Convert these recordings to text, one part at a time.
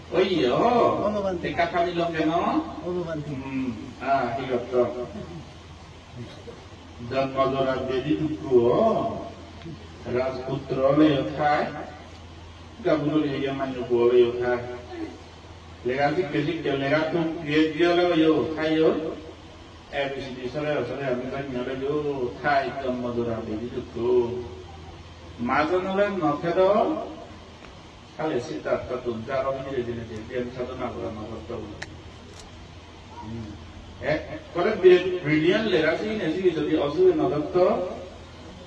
Iya, dekat kami long keno. Igatto. Dan Madura jadi dukuo, Rajputra leothai, Gabulu yang menyuguh leothai. Legasi kesik legatum dia yo kayo, ABC soalnya mereka nyala yo thai dan Madura jadi duku. Mazanulan nokado. Kalau kita ketun cara ini dia satu nak tahu. Kalau brilliant lerasi ini sih jadi also another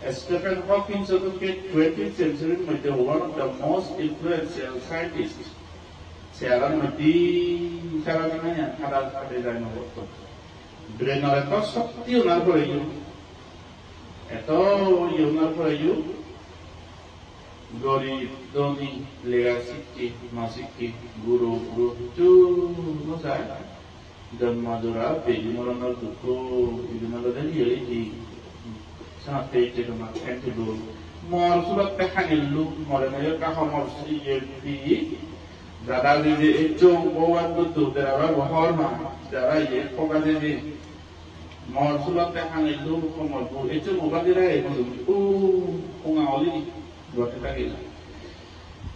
Stephen Hawking itu ke 20th century menjadi one of the most influential scientists. Sekarang mesti cara mana ada desain waktu. Brain itu sakti unar perayu. Itu unar perayu. Gori doni legasi masih guru tu masa dan Madura pergi meronal tuku itu malah dari ini sangat terceh dengan itu dulu. Mal surat pekan itu malanya kaham masih jadi darah ini itu bawa tu darah hormat darah ini fokus ini mal surat pekan itu kamu itu bukan darah itu pengawali buat kita gila.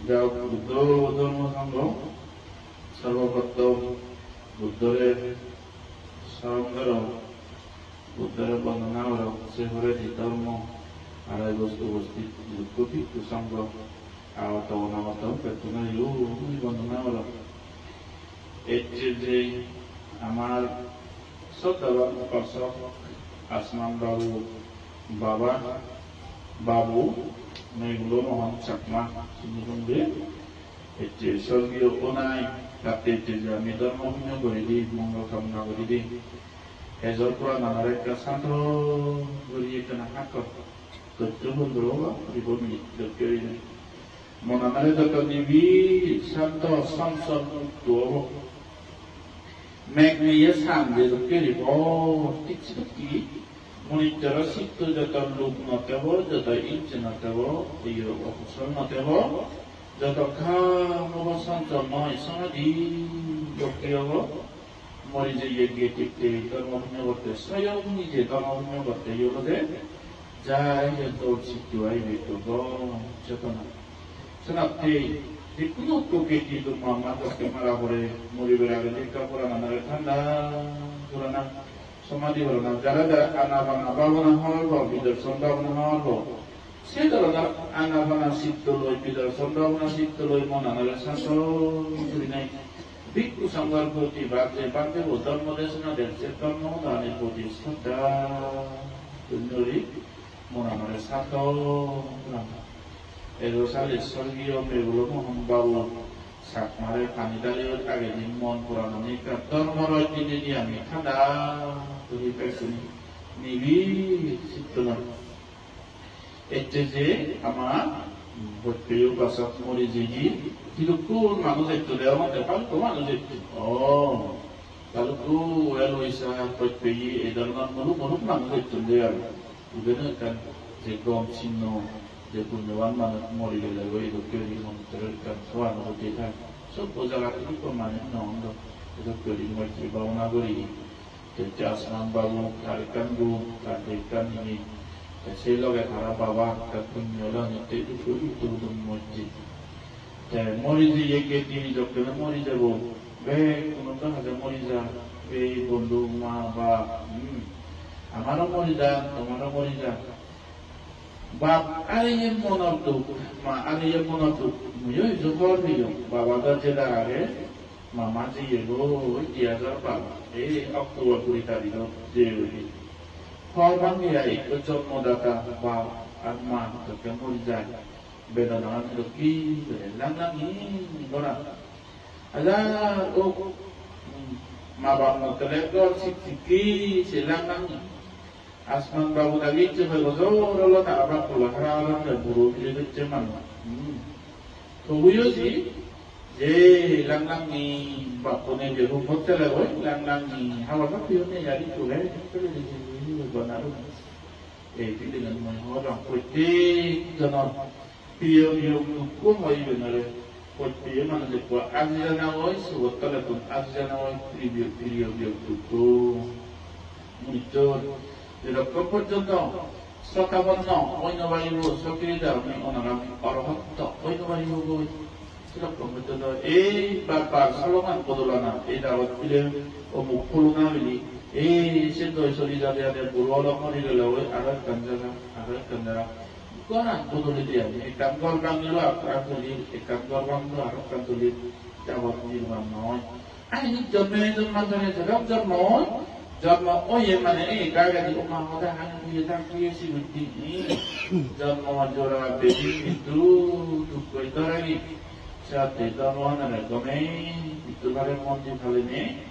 Jauh betul mengandung sarwapatto buddhare sarangaro buddhare banganawara sehore di dharma arai bostu kuti kusanggo awatawanawataw petuna yu banganawara যে আমার সদাবার উপাসক আসমান বাবু মেঘলো মোহন চাকমা শুনবে এতে স্বর্গীয় ওনাই তাতে যে আমি ধর্মহীন করে দিই মঙ্গল কামনা করে দিই এজর পৰা নানার একটা শান্ত করিয়ে কেনা হাক তথ্য বন্ধুর জীবনী দক্ষিণ মনানারে যত নিবি শান্ত সংসদ তোর মেঘনিয়ে সামনে দক্ষিণ টিকি monitor situ jatuh loop notebo jatuh inch notebo iyo official notebo jatuh kamu bosan cuma isana di dokteryo mori je getik te karmanya bote saya ini je karmanya bote yo de jai jatuh situ ay beto go jatuh na senap te dikuno to keti tu mama to kemara bore mori beraga de kapura nana thanda purana সমাধি হল না যারা যারা আনাবানা বাবনা হল বিদর্শন বাবনা হল সে যারা আনাবানা চিত্ত লৈ বিদর্শন বাবনা চিত্ত লৈ মনানারে শাসন নাই ভিক্ষু সংঘর প্রতি বাদে ও ধর্মদেশনা দেশের ধর্মদানের প্রতি শ্রদ্ধা মনানারে শাসন এরসালে স্বর্গীয় মেঘলো মোহন বাবু সাকমারে পানি দাঁড়িয়ে আগে দিন মন পুরানো নিকার ধর্মরয় দিনে নিয়ে আমি ঠান্ডা তৈরি পেয়েছিনি নিবি চিত্তনা এতে যে আমার ভর্তিও বাসক মরে যেজি কিন্তু কোন মানুষ একটু দেওয়া মতে পাল্টো মানুষ একটু তাহলে তো এলো ইসা প্রত্যেকে এই ধরনের মনুক মানুষ একটু দেওয়ার বুঝেন যে গম চিহ্ন যে পুণ্যবান মানুষ মরে গেলে ওই দক্ষিণ মন্ত্রের সোয়ানো হতে থাকে সব জায়গাতে মানে নন্দ দক্ষিণ মন্ত্রী ভাবনা করি আসমান বাবু কারিকান গু কারিকান ini সেই লগে তারা বাবা তার পুণ্যলা নিতে দুটো মন্ত্রী মরি যে একে তিনি দক্ষিণে মরি যাব বে কোনো তো হাজার মরি যা এই বন্ধু মা বা আমারও মরি যা তোমারও মরি যা Bab ada yang monotut, ada yang monotut. Muyo itu kau bilang, bapa kerja dah mama sih dia apa? Oktober kurita di dalam jadi. Korban dia ikut job modal bab asma terkena murizat. Beda dengan lagi, lang ini orang. Ada mabang motor siki silang Asman babu tadi cuma gosor Allah tak apa pula haralan dan buruk itu cuman. Kemudian sih, lang ni bakune dia rumput terlalu, lang ni hawa tak pione jadi tu lah, kalau di sini benar. Itu dengan orang putih, jangan pion kuku mai benar. pues mana de kuat azana woi sebut telepon azana woi video tuku monitor jadi kompor contoh sekawan no oi no bari wo sokiri dah ni orang orang tak oi no bari wo sudah kompor contoh bapak salongan podolana dawat pilih omukulunga bili sendo soli jadi ada burwala mari lelawai arat kanjara Koran betul dia. Ikan korban dulu akan tulis, ikan korban dulu akan tulis jawab di rumah noi. Ini jamnya itu macamnya jawab jam oh ya mana kagak di rumah ada hanya punya tangki si bukti ini jam juara bedi itu tuh itu lagi saat itu mana ada kami itu barang monti kali ini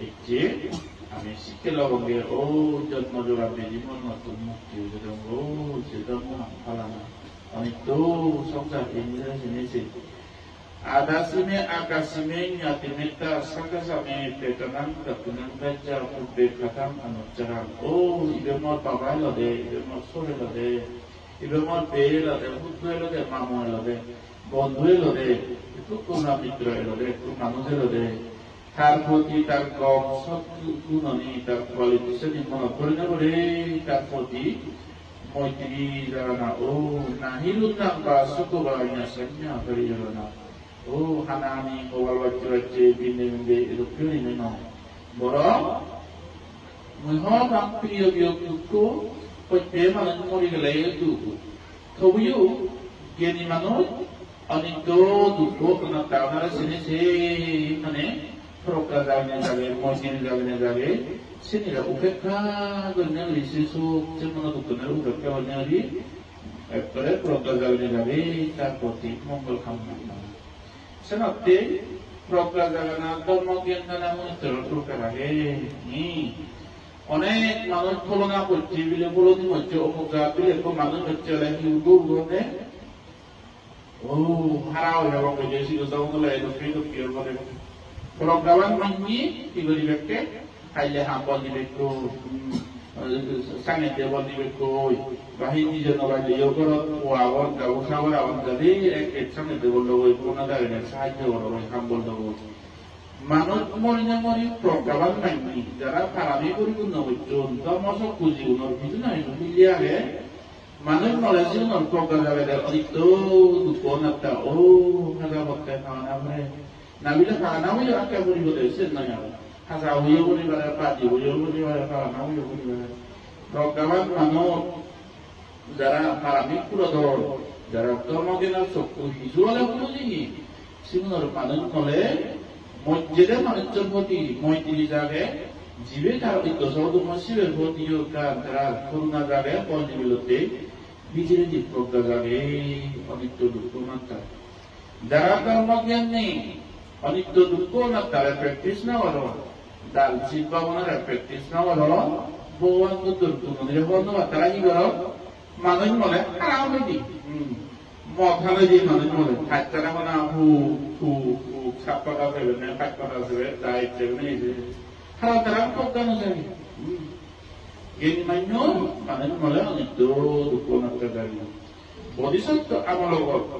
kecil. Kami sikit lah orang jat majulah beli mana tu mukti jadi sedang halana. Itu sampai ini sini. Ada sini agak sini nyati meta sangka sami pekanan ketunan baca pekanan anu cerah. Ibu mau pakai lah deh, ibu mau sore lah deh, ibu mau beli lah deh, buku lah deh, mamu lah deh, bondu lah deh, itu kuna mitra lah deh, itu manusia lah deh. Tarpoti tarkom satu nani tarkualitas ni mana pernah boleh tarpoti mau jadi jarana nahilun nak bahasa tu banyak sahaja dari jarana hanani awal wajib bini itu pilih ni no borong mengapa rapi yang tu pasti mana mori gelai tu kawiu gini mana anito tu kena tahu nara sini mana Program jaga, mungkin jaga, sini lah upeka dengan lisu cuma untuk kenal upeka banyak di, program jaga, tak poti mongol kamu. Senapti program jaga mungkin kana terus kerana ni, onek manusia kalau nak poti bila boleh macam upeka bila kau manusia berjalan hidup boleh, harau ya orang kerja sih tahu kalau itu kira boleh. Kalau kawan mangi tiba-tiba ke, hanya hampa di beku, sangat jauh di beku, bahin di jenama dia kalau awak tahu awak jadi sangat jauh dulu pun ada yang sahaja orang hampa dulu. Manut morinya kawan mangi, jarak parami pun nawi contoh masuk kuji unor itu naik miliar ya. Manut Malaysia unor program ada itu dukun atau ada pakai mana Nabilah kalau nawi yang akan beri betul nanya, asal hujan beri pada pagi, hujan beri pada kalau nawi beri pada. Program manut darah parami pura dor, darah termogena sokku hijaulah pun ini. Semua panen oleh mojeda manut cermoti, mojdi jaga, jiwa taruh itu suatu masih berbuat juga antara corona jaga, pon dibelote, bicara di program jaga, pon itu dulu mata. Darah termogena ni. Anik tu duko nak tarik praktis na wala, dal siapa mana praktis na wala, bukan tu tu nanti bukan tu matara ni wala, mana ni mana, haram ni, mau mana ni mana ni mana, hatta mana hu siapa kau sebelum hatta kau sebelum dah itu ni, haram kau kan ni, ini mana ni mana anik tu duko nak tarik, bodhisattva amalogol,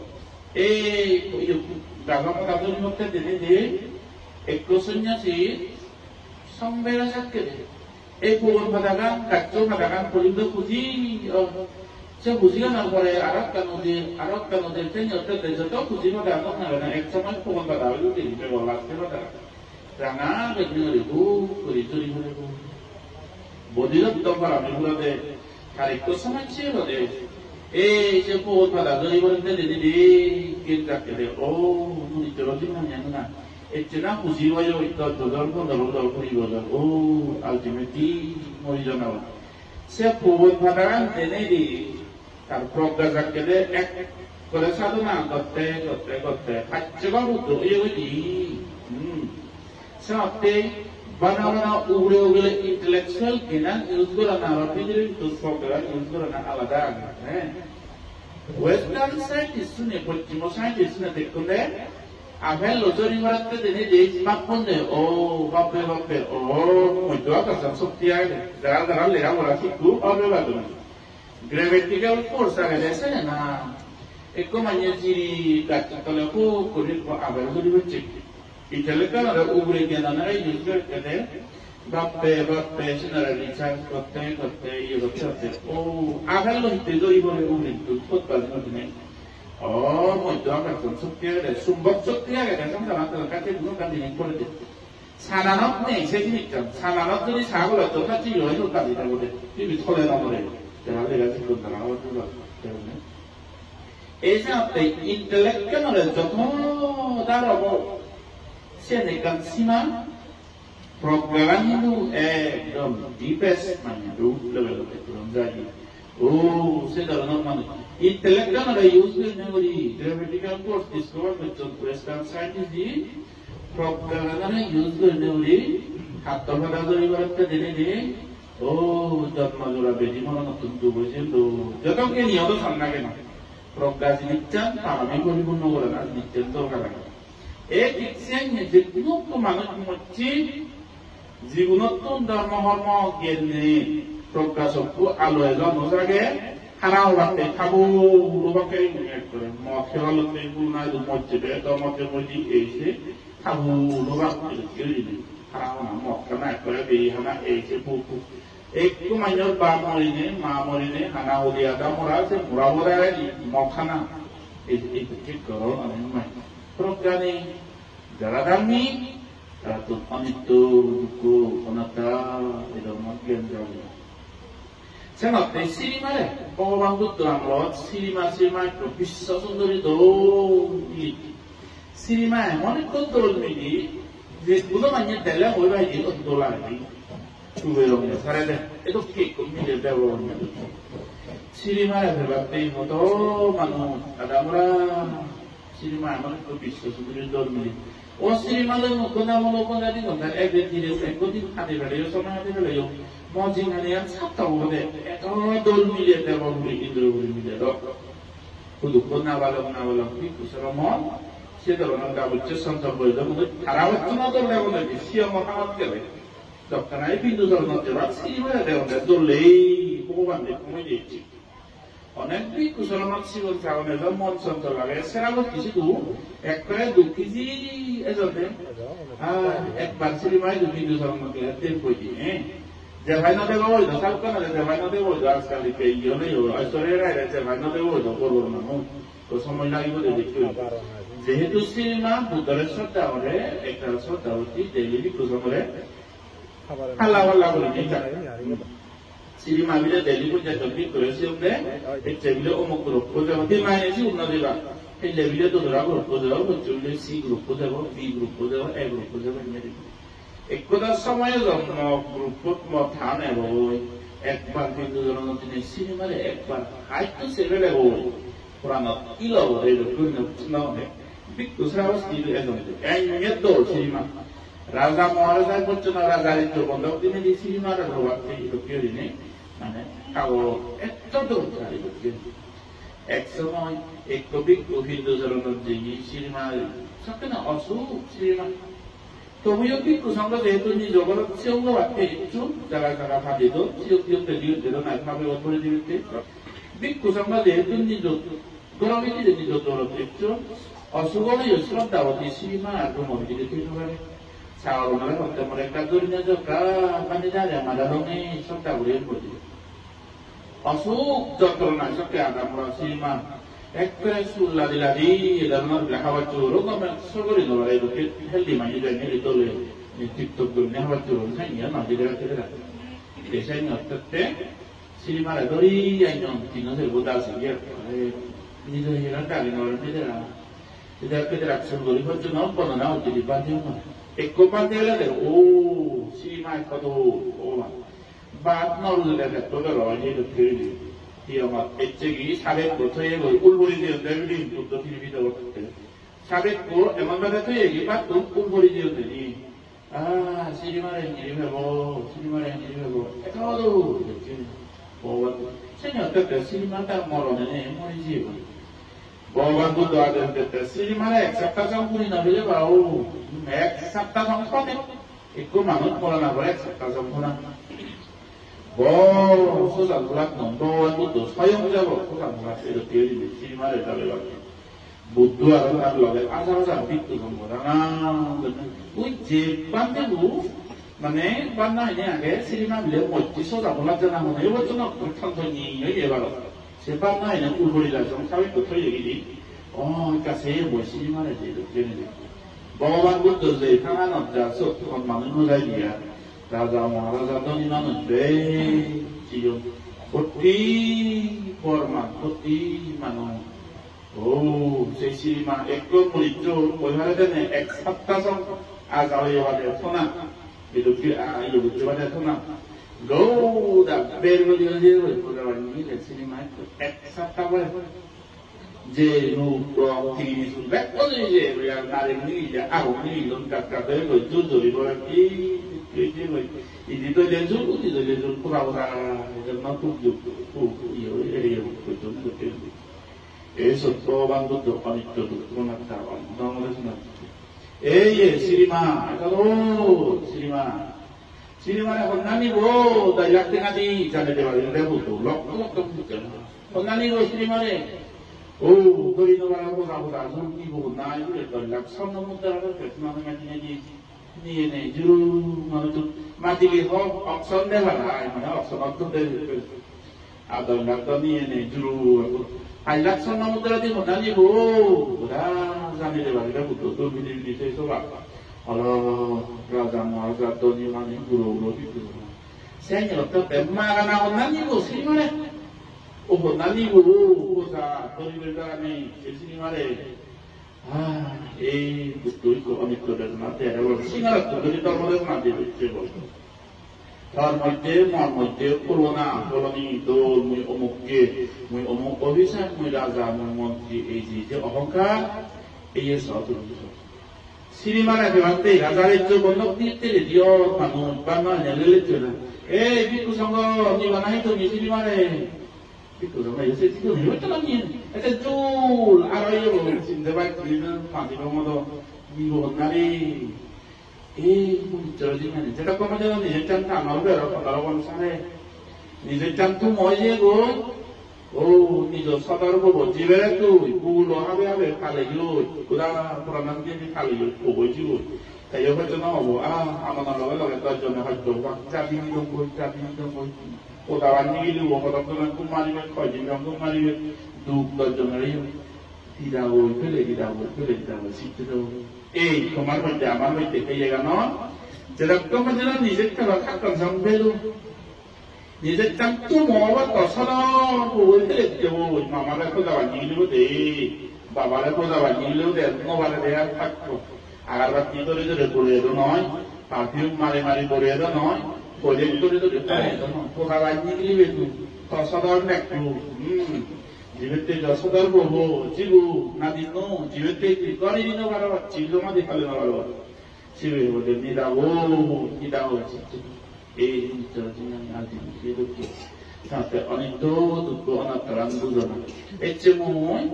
Dalam kategori mungkin jadi ekosnya sih sambil sakit. Bukan padakan kacau padakan polindo puji. Saya puji kan orang Arab kan udah tanya udah jatuh puji padakan karena eksoman bukan padakan itu di bawah pada. Karena begini ribu. Bodilah kita para minggu deh. Hari itu sama cewek deh. Saya pun pada dari orang jadi kita kira ini terus mana yang mana? Cina puji wajo itu dolar puri dolar. Ultimately mau jangan. Saya pun pada ini di program zakir kalau satu nak kote, hajjah butuh ini. Sampai Bana-bana ugre intelektual kinan ilmu na rapidly to program ilmu na alada. Western scientists ne pachimo scientists ne dekkunde avel lojori maratte dene je smartphone bappe mucho aka samsuktiya daral le ramora ki ku abe badu gravical force age dese na Ekomanya jiri kata kalau aku kulit ko abal ko dibecik. Italeka ada ubre kiana na user kade bappe senara licha kotte iyo kotte. Oh abal lo tedo ibole ubre tu pot bal no dine. Oh mo doa ka sukya de sumbok sukya ga kan sama ta ka te no kan dine ko de. Sananot ne sejinikkan sananot ni sagol to ka ti yo no ka dita bole. Ti bi thole na bole. Tera le ga ti ko na wa tu la. Esa intelektual oleh jodoh darah senekan sima program itu dom deepest mana tu level belum jadi. Oh, sedar normal. Intelektual oleh user memory theoretical course discover betul Western scientist di program oleh user memory hatta pada dari berapa dene oh jadwal jura bedi mana tentu begitu. Jadwal ini ada sana kan. Progresi nican, kami boleh bunuh orang nican tu orang. Iksennya jepun tu mana macam jibunat tu dah mahal gini progresi tu aloelah nusage harau batte kabu lubang kain ni mau kerana tu guna itu macam tu macam ese kabu lubang itu harau nama kerana kerana hana ese buku. Ekku manyor mamorine hana udia da morase murawara ni mokana itu kiko ane mai prograni jaradami tu anitu buku onata itu makin jauh. Saya nak sirimare orang tu dalam lot sirima itu bisa sendiri do sirima mana kontrol ni jadi bukan hanya dalam orang itu kontrol lagi. Tuverongnya, karena itu kekok milik dewan. Sirimara berbakti moto manu ada murah sirimara mana tu bisa sebut dormi. Oh sirimara mau kena tadi kena tidak ekoti hati beliau sama hati beliau. Mau jangan yang satu boleh. Oh dormi dia dewan beri indro beri dia dok. Kudu kena walau itu selama siapa orang dah bercesan sampai dah mungkin tarawat tu nak dewan lagi siapa makan kere. Dokter naik pintu soal terang sih mana ada orang tu lei, bukan deh, kau ini cik. Orang ni kusalah maksimal sahaja dalam monson tu lagi. Sekarang kisi tu, ekor tu kisi, deh. Ekor sih mana tu pintu soal maksimal tempoh ini. Jangan nanti bawa itu, saya kan ada jangan nanti bawa itu sekali pergi, orang itu, asal ada jangan nanti bawa itu korban namun, tu semua lagi tu dikit. Jadi tu sih mana bukan sudah orang, ekor sudah orang Delhi kusalah Halah boleh ni kan. Siri mami dah Delhi pun jatuh di kursi umle, ekcebile omok grup ko jauh. Di mana sih umna deba. Hele bila tu dora grup ko jauh, cule C grup ko jauh, B grup ko jauh, A grup ko jauh ni ada. Ekko dah samanya jauh grup ko mau thane boy. Ekbar pintu jalan nanti ni siri mare ekbar. Hai tu sebele boy. Kurang kilo boy itu pun nak ni. Big tu serawas di itu itu. Yang dor siri mah. Raja Maharaja pun cuma raja itu pondok ini di sini mana waktu itu kiri ni, mana kalau itu tu cari betul. Eksemua ekobik Hindu jalan jadi sini mana, sakena asu sini mana. Tomuyo bik kusangga itu ni jodoh siapa waktu itu jaga padi itu siapa tadi itu naik nabi waktu itu. Bik kusangga itu ni jodoh, kalau ini jadi jodoh itu asu kalau Islam tahu di sini mana tu mau jadi tu orang. Sahaja mereka dunia juga kandidat yang ada dongeng serta boleh berdiri. Asuk doktor nasib yang ada merasima ekspres ladi dalam belakang curug kami segera nolai itu healthy maju dan ini itu le TikTok dunia curug saya nanti dia desainnya tetap sini mana dari yang tinggal terbuka saja ini tu hilang kali nolai tidak tidak sebelum itu nampak nak jadi banding Ekko pandela de oh si mai kado oh bat naru de to de ro ni de kiri dia mak ecegi sabe ko to ye ulbori de devli to tiri de wotte sabe ko emang bada to ye bat to ulbori de ni si mare ni bo ekado de kiri oh señor te si mata moro ne mo ji Bawa tu doa dan kata sini mana ekseptasi pun nak beli bau ekseptasi pun ikut manut pola nak boleh ekseptasi pun 소상구락 넘버원 것도 사용자로 소상구락 이렇게 열리는 시리마를 달려가지고 무드와를 달려가지고 아사아사 빅도 전부다나 제 반대로 만에 반나이네 아게 시리마 밀려 멋지 소상구락 전화 보내 이것도 그렇던니 여기 해봐라 제 반나이는 울버리라 좀 사회부터 얘기지 그러니까 새 시리마를 이렇게 되는 뭐만 것도 제 강한 업자 소통한 많은 후자이야 Raja Maharaja Doni Nanu Dei Cium Putih Forman Putih Manu সেই সিরিমা একটু মরিচ ওইভাবে দেন এক সপ্তাহ আগাওয়ে বাদে সোনা ইলুকি ইলুকি বাদে সোনা গৌদা বের বলি যে ওই প্রোগ্রাম নিয়ে সিরিমা এক সপ্তাহ বলে যে রূপ তিনি সুন্দর বলে যে নারী নিয়ে যে আগুন নিয়ে লোন কাকা দেয় ওই জুজুরি বলে কি Itu dia jujur pura-pura karena tujuh iya betul betul. Soto bantu tu panik tu mana tahu, nama dia sana. Sirima, kalau Sirima ni orang ni bo, dah yak tengah di jangan dia balik dia betul, lok betul. Orang ni bo Sirima ni, kali tu orang pura-pura sunyi bo, naik dia dak sana muda ada kerana macam ni. Ni juru mana tu mati lihat option deh lah, mana option deh ada nak tu ni juru highlight sana muda di mana ni bo, dah sana deh balik dah betul tu bili saya sebab kalau Raja Maharaja tu ni mana guru itu, saya ni waktu tema kan orang ni bo sini mana, orang ni bo, saya tu ni berada ni sini mana. Betul itu kami sudah nanti ada orang singalah tu jadi termodel nanti betul. Termodel corona itu mui omuk ofisan mui raja mui monti itu orang ini satu. Sini mana berarti raja itu bonok ni dia mana nyelil itu lah. Biku sanggup ni mana itu ni sini mana. Itu sama ya saya itu ni macam ni. Itu jul arayo sindebat kita pasti kamu tu minggu hari. Jadi mana? Jadi kamu jangan ni jangan tak malu kalau kamu sana. Ni jangan tu mau je go. Ni jo sadar go jiwa tu bulo habe kali yo. Kuda pernah nanti kali yo go jiwa. Kayak macam mana? Aman lawan kita jangan hajjo. Jadi ni dong go. Utawan ni lu, orang orang tu mari kau jinjam tu mari duk berjumpa tidak boleh situ tu. Kemarin zaman itu kaya kan? Jadi kau macam ni jadi kalau kau sampai lu, ni jadi tu mau apa kau sana, boleh jauh. Mama aku dah ni lu deh, bapa aku dah ni lu deh, mau balik dia tak. Agar rakyat itu boleh tu noy, parfum mari boleh tu noy. Boleh itu dia pengalaman ini itu sadar nak tu, jiwet itu sadar bobo, jiwu nanti no jiwet itu kali ini orang jiwu mana dikali orang, jiwu boleh ni dah situ, ini jangan nanti itu sampai orang tu anak terang tu jangan, cuma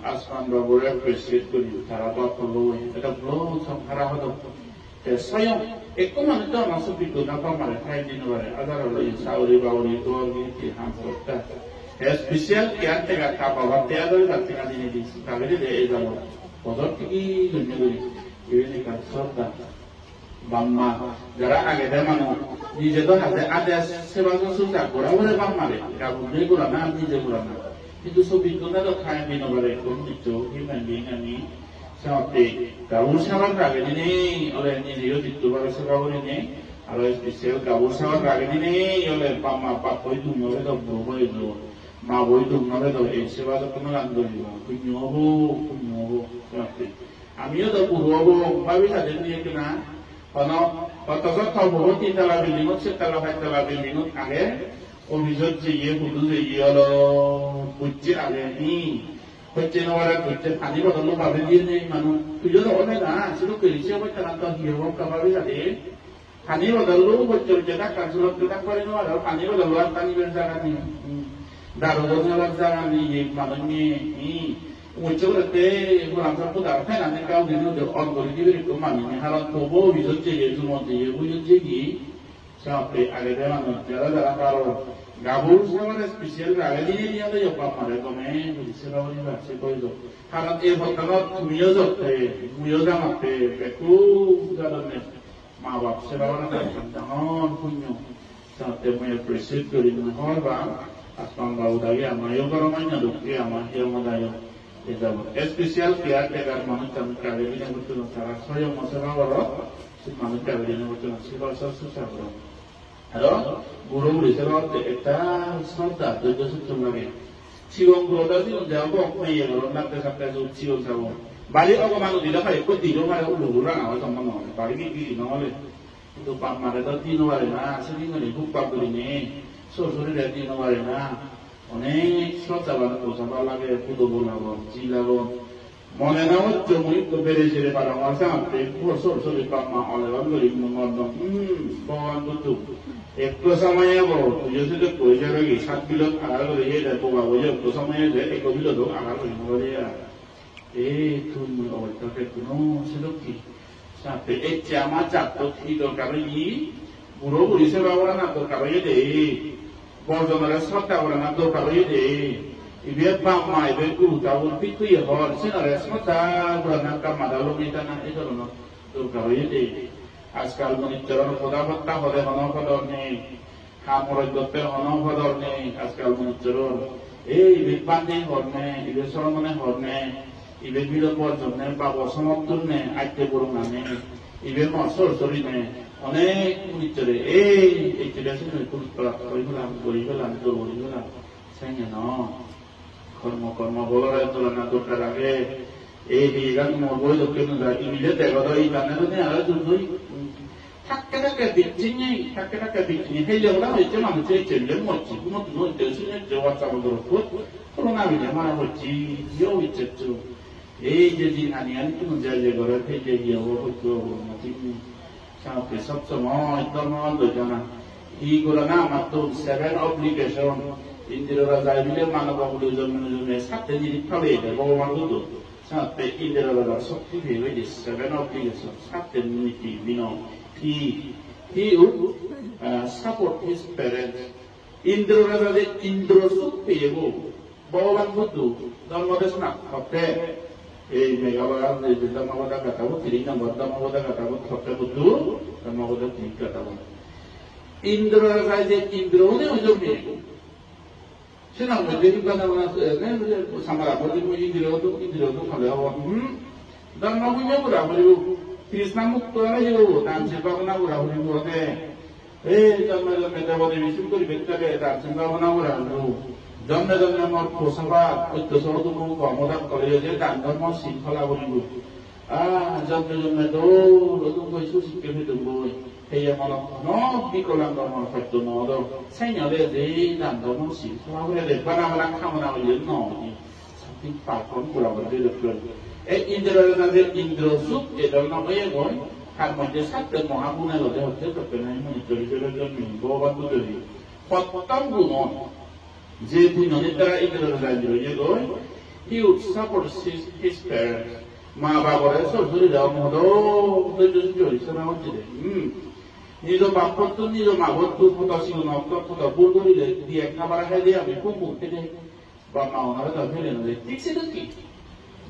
asman bawa presiden tu cara perlu, ada perlu sampai ada. Sayang, ekonomi itu masuk itu nampak mana kain di luar. Agar orang yang sauri bawa itu orang ini hampir. Spesial kian tengah kapal waktu ada tengah ini di kali ini dia jalan. Kodok ini dunia ini kan sorda. Bangma, jarak agak mana? Di situ ada sebab susah. Kurang boleh bangma deh. Kalau dia kurang nanti dia kurang. Itu sebab itu ada kain di luar itu human being ini. Sampai kabur sama lagi ni oleh ni dia itu baru kabur ini, oleh spesial kabur sama lagi ni oleh pama papa itu mula tu berubah itu, mabu itu mula tu sebab tu kena lanjut juga, kunyobo, sampai. Kami itu berubah, babi saja ni kena, kalau patut tahu bahawa kita lebih lingut, setelah kita lebih lingut akhir, obisot je, butuh je, kalau puji akhir ni. Kecil orang kecil, ani pada lu bawa dia ni mana? Tujuh orang ni dah, sebab kerja macam nanti hidup kabar tadi. Ani pada lu kecil cetak kan, sebab cetak pada orang, ani pada luar tani berjalan ni. Darulnya berjalan ni, mana ni? Muncul tu, orang satu dah, kan nanti kau ni tu orang boleh diberi kemana ni? Kalau tu boleh bisa jadi semua dia boleh jadi. Sampai ada dalam jalan kalau gabung sama spesial ada ini ada yang apa ada komen di sekolah ini lah sekolah itu. Karena kalau muyozot muyozam apa beku jalannya mawap sekolah orang jangan punya. Sampai punya presiden dari mana orang asal bau daya mayo kalau mana dokter ama yang mana yang itu spesial kia tegar mana kami kali ini betul cara saya masalah orang mana kali ini betul sekolah susah orang. Halo, guru di sekolah kita semata itu sebenarnya. Cium guru tadi untuk apa? Yang orang nak sampai tu cium sama. Balik aku malu tidak kaya ikut di rumah aku dulu orang awal sama orang. Balik ini nolak. Itu pamar itu di luar na, sering ni buka begini, sore dari luar na, onek semata orang tu sama lagi kudo bola, cila bon. Mana nama cuma itu beres pada masa itu sore pamar oleh orang beri mengandung, bawa betul. Ekor sama ya bro, jadi tu kau jadi lagi 7 kilo agar lagi dah bawa wajah, ekor sama ya dah ekor kilo tu agar lagi bawa dia. Tu awal tak kena sedukki. Sampai jamaah jatuh hidup kami, buru buru seorang orang atau kami deh, bosan orang semata orang atau kami deh, ibu pama ibu guru tahu pitu ya orang seorang semata orang nak madalu kita nak itu loh, tu kami deh. Askal menicara pada waktu pada mana pada ni, hamur itu pada pada ni, askal menicara, ibu pandai orang, ibu seorang mana orang. Ibu bila bosan ni, bawa semua tu ni, aje burung ni, ibu masuk sorry ni, onek menicara, itu dah sini kulit pelak, boleh belam, saya no, korma boleh tu lah nak tukar lagi, kan mau boleh tu kena dah, ibu dia tega dah ikan ni ada tu, tak kena kebicinya, hei orang itu mana cecil, mochi, cuma tu itu sini jawab sama berukut, kalau nabi dia mana mochi, jauh itu tu. Jadi anian itu menjadi orang jadi orang itu mati sampai semua itu orang tu jangan. Igora nama tu 7 obligation. Indira Raja bila mana bahu zaman satu jadi kali dah bawa orang tu sampai Indira Raja sokti bila jadi 7 obligation satu miti bino. He would support his parents. Indira Raja Indra sokti itu bawa orang tu dalam masa nak apa? Megawati itu dalam awal kata tahu, tidak dalam awal kata tahu, sampai betul dalam awal tidak tahu. Indra saja Indra ni macam ni. Senang menjadi mana mana sama apa tu Indra tu kalau awak dalam awalnya berapa ribu, Krishna muktu ada juga, dan siapa kena berapa ribu ada. Dalam dalam division tu dibetul ke, dan siapa kena berapa ribu. Jomna mau kosaba itu soal tu mau kamu kalau dia dan mau simple abu ribu. Jomna tu kau isu sikit itu boleh. Hei mana no bikolang mau faktor no do. Saya nyala deh dan mau simple abu deh. Mana kamu nak lihat no. Something pakon kurang berbeza pun. Indra nanti Indra sup dalam nama yang boy. Kan macam satu mau abu nak lo dia terkena ini jadi bawa tu jadi. Potong gunung. Jadi nonitera Indra Raja he would support his parents. Ma bapa dia suruh dia modo tu jadi seorang macam ni. Nido bapa tu nido mak tu foto sih nak foto bulu dia kabar dia ambil kumpul dia. Bapa orang ada tu ni tik sedikit.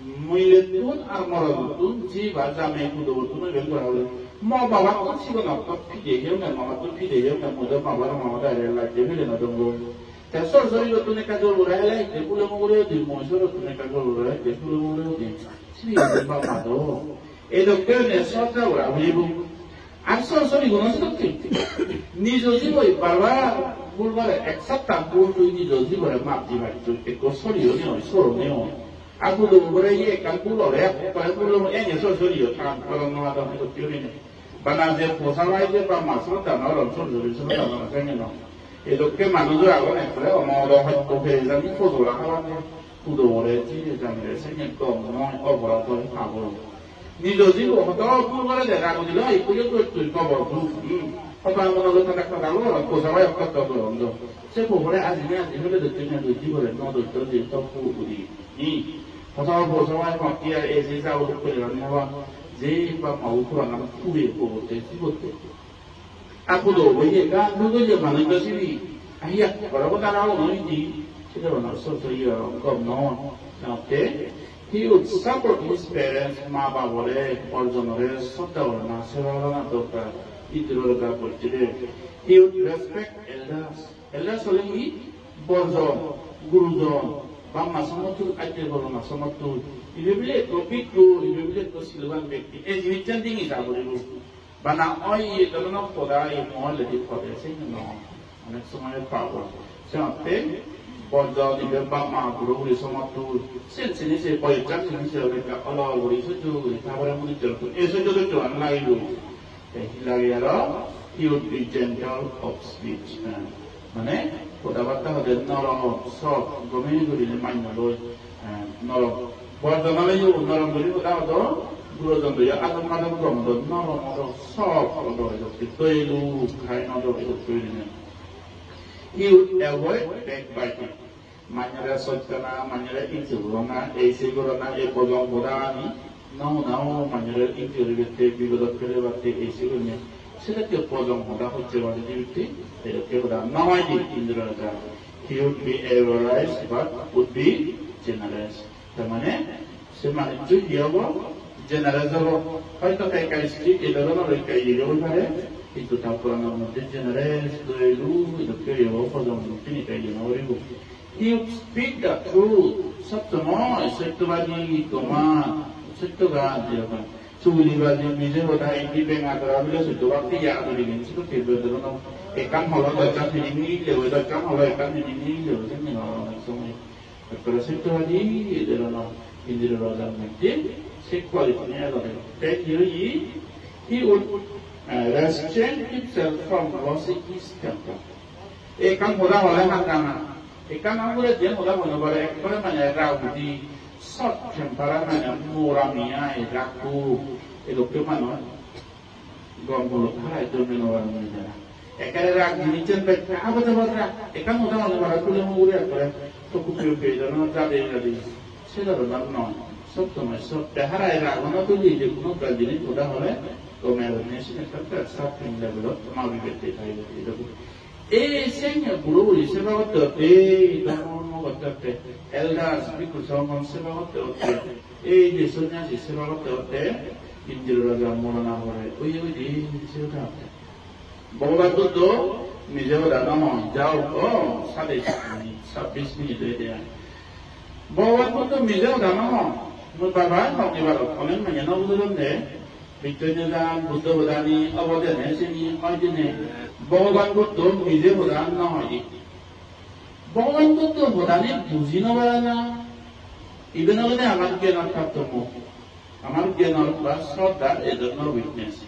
Mulut tu armor tu jiwa zaman itu tu tu ni betul. Ma bapa tu sih nak pide dia mama tu pide dia modo bapa mama dah lagi ni nak tunggu. Tesor itu tu nak jual orang lain, pulau mula di Mosor tu nak jual orang lain, pulau mula di sini bapa tu. Itu kerana sorta orang ibu. Asal itu guna sekali. Ni jadi boleh bawa bulbar except tampul tu ni jadi boleh map di mana tu. Ekor sorry ni ni. Aku tu boleh ye kan pulau kalau pulau ni sorry kalau nak ada itu kiri ni. Banyak posalah je masuk dan orang sorry semua orang ni. Itu ke manusia aku ni, kalau mau dah tu kerja ni foto lah kalau tu boleh jadi jangan saya kau mau orang tu apa. Ni jadi aku tahu aku mana dia aku juga ikut tu kau tu. Apa mana tu tak tahu aku sama aku tak tahu orang tu. Saya boleh azinya boleh detiknya tu boleh no tu tu tu budi. Ni pasal aku sama aku kia saya aku boleh nama. Jadi apa mau kurang apa tu tu tu. 앞으로 우리가 누구지 많은 것이니 아야 뭐라고 따라오고 너희지 제대로 나서서 이어 겁노 어때? He would support his parents 마바보레 벌전을 섰다거나 세워나 또가 이들어가 볼지를 He would respect elders elders oleh 벌전 gurujon bama samatu aje bolona samatu ibile to piku ibile to silwan bekti e jiwitan dingi ta bolibu bana oi dalona poda e mohal di poda singno anek somay pawa sape 벌저 이제 bama guru samatu sense se boy jak ni se ka ala guri suju tabara muni tertu e suju to anlai lu e hilagera he would be gentle of speech মানে কথাবার্তা হতে নরম সব গভীর করিলে মান্য লই নরম বর্তমানে নরম করি ওটা হতো গুরুজন আদম আদম গন্ধ নরম সব তৈলু খাই নরম তৈরি He would avoid backbiting. Manyara sotkana, manyara insurona, esigurona, epodong bodani, no, manyara insuribete, bigodot kerevate, esigurne. Selective podong boda hocce validity, selective boda, no idea indra. He would be average, but would be generous. Tamane, semane tu diabo, generous abo. Hoito kai street, idorona kai yoro itu tapuran orang generous, loyal, itu kaya apa dalam ini kaya orang itu. He would speak the truth. Sabtu lagi koma, sabtu dia kan. Suli lagi misalnya pada ini bengat ramai sabtu waktu ya ada ini sabtu tiba-tiba orang ikan halau macam ini, lewat ikan halau ikan ini, lewat ini orang semua. Kalau sabtu lagi dia orang ini orang macam sekualitasnya orang. Tapi he would restrain himself from losing his temper. Ikan muda oleh makanan. Ikan muda dia muda boleh ekor banyak ragu di short temperament muramia ragu itu kemana? Gombol kah itu menoran menjadi. Ekor ragu ni cenderung apa tu berah? Ikan muda oleh ragu yang muda ekor cukup berbeza dengan tadi tadi. Sederhana non. Sebetulnya sederhana ragu itu dia juga berjenis muda oleh Gomelnes nesta sapling level ma vivete kai itu e segna guru li seba otte damo otte elders because someone seba otte e je sonya si seba otte indira gamona na hore oye di seba boba to nije oda namo jao ko sade 26 minit dia boba to nije oda namo mo baba no ibaro konen manya no udonde Victoria Buddha Bodani, Abode Nesini, Ordine, Bogan Buddha, Mide Bodan, Nahi. Bogan Buddha Bodani, Buzinovana, even over there, Aman cannot have to move. Aman cannot pass out that is no witness.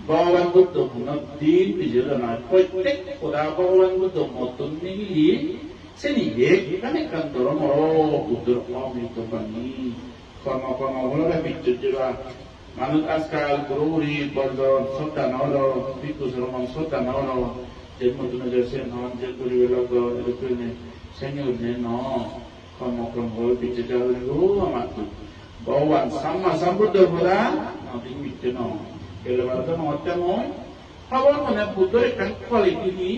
Bogan Buddha would not deal with you and I quite take for our Bogan Buddha Motoni, Seni, Kanakan, or Buddha, Omni to Bani, from a picture. Manut askal gururi bordo sota nolo bikus romang sota nolo jemu tuna jesen han jekuri velago edukune senyor ne no komo komo bicara guru amatu bawan sama sambuddha bola nanti bicara no kelewatan montemo hawa mana buddha kan quality ni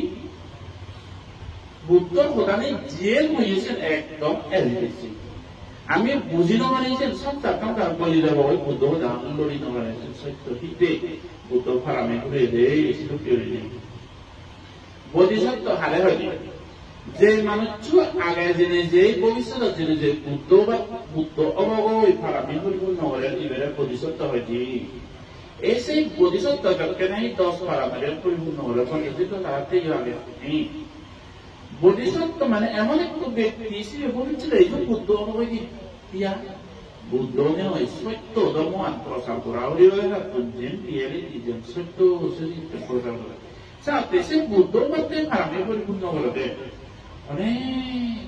buddha bola ni jel mu yesen ekdom elbisi আমি বুঝি নমানেছেন সব টাকা বলি দেব ওই বুদ্ধ দাম lorry নমানেছেন সত্য হিতে বুদ্ধ ফারামে ঘুরে দে এসে ফিরে নেই বোধিসত্ত্ব হারে হয়নি যে মানুষ আগে জেনে যে ভবিষ্যৎ জেনে যে বুদ্ধ অবগ ওই ফারামে ঘুরিব নগরে ইবেরে বোধিসত্ত্ব হয়নি এই সেই বোধিসত্ত্ব কেন 10 ফারামের পরিপূর্ণ হলে পর্যন্ত তাহাতে আগে নেই বোধিসত্ত্ব মানে এমন একটু ব্যক্তি সে বলেছিল এই যে বুদ্ধ অনুভূতি ইয়া বুদ্ধনে ওই সত্য ধর্মান প্রসার করা ওরা তুঞ্জেন পিয়ারে দিজন সত্য সরি প্রসার করা সাথে সে বুদ্ধ মধ্যে ফারামে পরিপূর্ণ হলো দে অনেক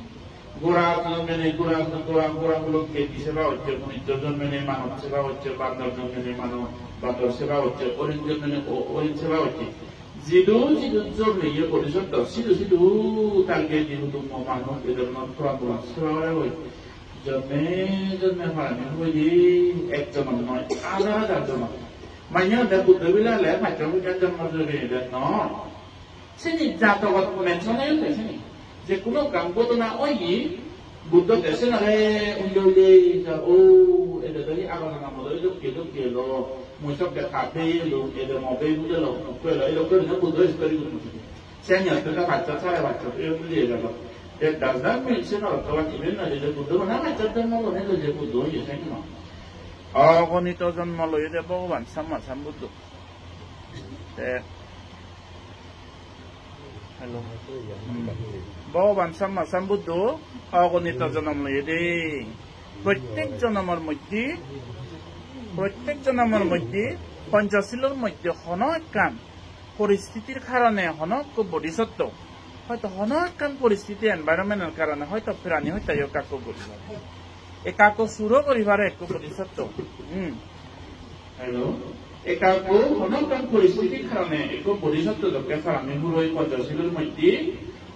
গোড়া গুলো কেটি সেবা হচ্ছে মনুষ্য জন্মেনে মানব সেবা হচ্ছে বান্দর জন্মেনে মানব বান্দর সেবা হচ্ছে অরিন জন্মেনে অরিন সেবা হচ্ছে Jidu jomne ye position to sidu target jidu tu mau manu itu non kurang seorang lagi jomne parane hoji ek jaman noi ada jaman 만약 내 부드빌라 내 맞죠? 그냥 뭐들이 너 신이 자도가 맨처음에 되시니 이제 그놈 강보도 나 어이 부드 대신에 운동이 오 애들이 아가가 뭐도 이렇게로 무섭게 카페로 애들 모바일로 그래서 이렇게 부드 스토리도 생각보다 맞죠? 잘 맞죠? 이렇게 얘기하고 다른 민신으로 도와주면 이제 부드가 나갔던 걸로 해도 이제 부드 이제 생기나 어거니 떠전 말로 이제 보고만 삼마 삼부도 네 hello 보고만 삼마 삼부도 어거니 떠전 말로 이제 প্রত্যেক জনমের মধ্যে পঞ্চশীলের মধ্যে হনকান পরিস্থিতির কারণে হনক বডিসত্ব হয়তো হনকান পরিস্থিতি এনভায়রনমেন্টের কারণে হয়তো প্রাণী হয়তো কাকু করিব এই কাকু সুর করিবার এক বডিসত্ব হ্যালো এই কাকু হনকান পরিস্থিতির কারণে এক বডিসত্ব দরকার আমি পুরো পঞ্চশীলের মধ্যে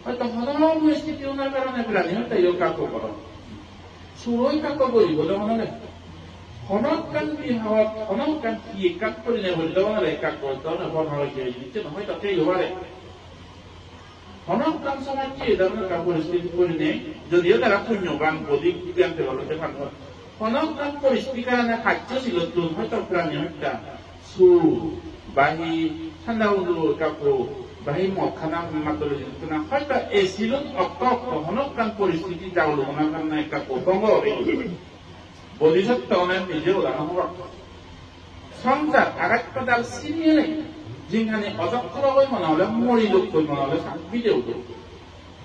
হয়তো হন পরিস্থিতি ওনার কারণে প্রাণী হয়তো কাকু কর সুরই কাকু করিব মনে হনকান বিহার হনকান কি কাক করিলে হইল না কাক করতে না বড় হইছে নিচে না হয়তো কেই হবারে হনকান সময় কি ধরনের কাক পরিস্থিতি করিলে যদিও তারা পুণ্যবান বদি জ্ঞানতে বলতে পারবে হনকান পরিস্থিতি কারণে খাদ্য ছিল তো হয়তো প্রাণী হত্যা সু বাহি ঠান্ডা উদু কাকু বাহি মখানা মাত্র না হয়তো এই ছিল অক্ত হনকান পরিস্থিতি যাওলো না কারণে কাকু বঙ্গ বদিসত্ত্বনের নিজে উদাহরণ হওয়া সংসার আঘাতপদাল চিনিয়ে যিখানে অজক্ষরকৈ মনে হলে মৰিলোকৈ মনে হলে বিদেও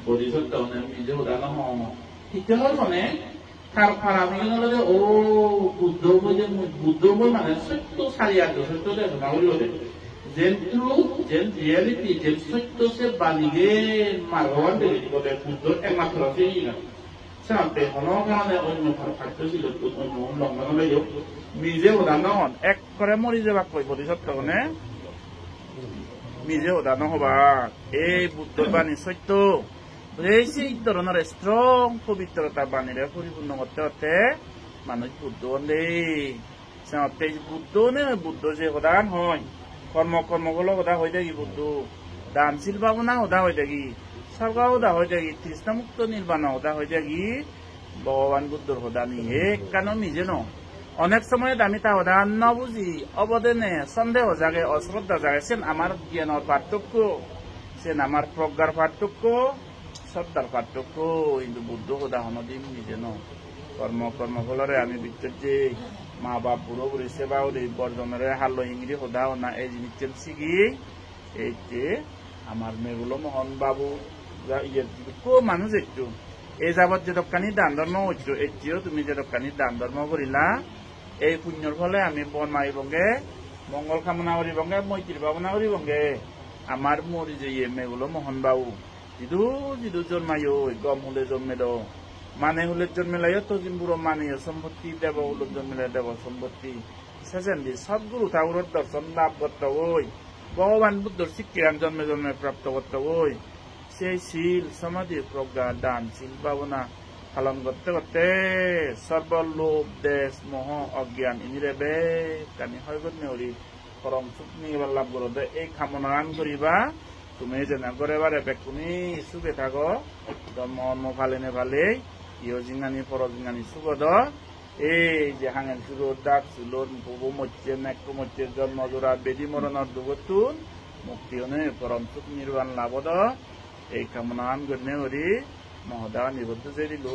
বদিসত্ত্বনের নিজে উদাহরণ হওয়া তেতিয়াহ'লে মানে তাৰ ফাৰামিলে ও বুদ্ধ বই মানে সত্য চাৰিয়াটো সত্য নাগৰিকতে যেনটো যেন ৰিয়েলিটি যেন সত্য সে বানিগে মাগৱান দেৰি গলে বুদ্ধ একমাত্ৰ সেই না সাথে হনকানে অন্য খাদ্য ছিল অন্য লঙ্ঘনলৈ যোগ নিজে উদাহৰণ এক কৰে মৰি যাবাক কৈ বদিসত্ত্বনে নিজে উদাহৰণ হবা এই বুদ্ধৰ বাণী সত্য এই ধৰণৰ ষ্ট্ৰং পবিত্ৰতা বাণীৰে পৰিপূৰ্ণ করতে হতে মানুষ বুদ্ধ দেই সাথে বুদ্ধ যে উদাহরণ হয় কর্মগুলো উদা হয়ে থাকি বুদ্ধ দানশীল ভাবনা উদা হয়ে থাকি স্বর্গা উদা হয়ে থাকি তৃষ্ণামুক্ত নির্বাণ উদা হয়ে থাকি ভগবান বুদ্ধর হদানি হে কেন নিজে ন অনেক সময় আমি তা উদাহরণ ন বুঝি অবদানে সন্দেহ জাগে অশ্রদ্ধা জাগে সেন আমার জ্ঞানের পার্থক্য সেন আমার প্রজ্ঞার পার্থক্য শ্রদ্ধার পার্থক্য কিন্তু বুদ্ধ উদাহরণ দিন নিজে ন কর্মফলরে আমি বিচ্ছেদ যে মা বাপ বুড়ো বুড়ি সেবা উড়ি বর্জনের হাল ইংরি হোদা না এই জিনিস শিখি এই যে আমার মেগুলো মোহন বাবু মানুষ একটু এই যাবত যে দোকানি দান ধর্ম হচ্ছে এটিও তুমি যে দোকানি দান ধর্ম করিলা এই পুণ্যর ফলে আমি বন মারিবঙ্গে মঙ্গল কামনা করিবঙ্গে মৈত্রী ভাবনা করিবঙ্গে আমার মরি যে মেগুলো মোহন বাবু জিদু জন্মায়ো গম হলে জন্মে দ মানে হলে জন্মেলাইও তো বুড়ো মানে সম্পত্তি দেব হলো জন্মেলে দেব সম্পত্তি সেজেন্দি সদ্গুরু ঠাকুরের দর্শন লাভ করতে ওই ভগবান বুদ্ধর শিক্ষান জন্মে জন্মে প্রাপ্ত করতে ওই সেই শীল সমাধি প্রজ্ঞা দান শীল ভাবনা পালন করতে করতে সর্বলোভ দেশ মোহ অজ্ঞান ইনিরে বে কানি হয় হরি পরম সুখ নিয়ে লাভ করতে এই কামনান করিবা তুমি যেন করে বারে বেকুনি সুখে থাকো ধর্ম ভালে নে ভালে ইয় জিঙানি পর জিঙানি সুগদ এই যে হাঙেল সুর ডাক সুলোর বহু মধ্যে নেক মধ্যে জন্ম জোড়া বেদি মরণের দুগতুন মুক্তি হনে পরম সুখ নির্বাণ লাভদ এই কামনান গণ্য হরি মহদা নিবদ্ধ যে দিল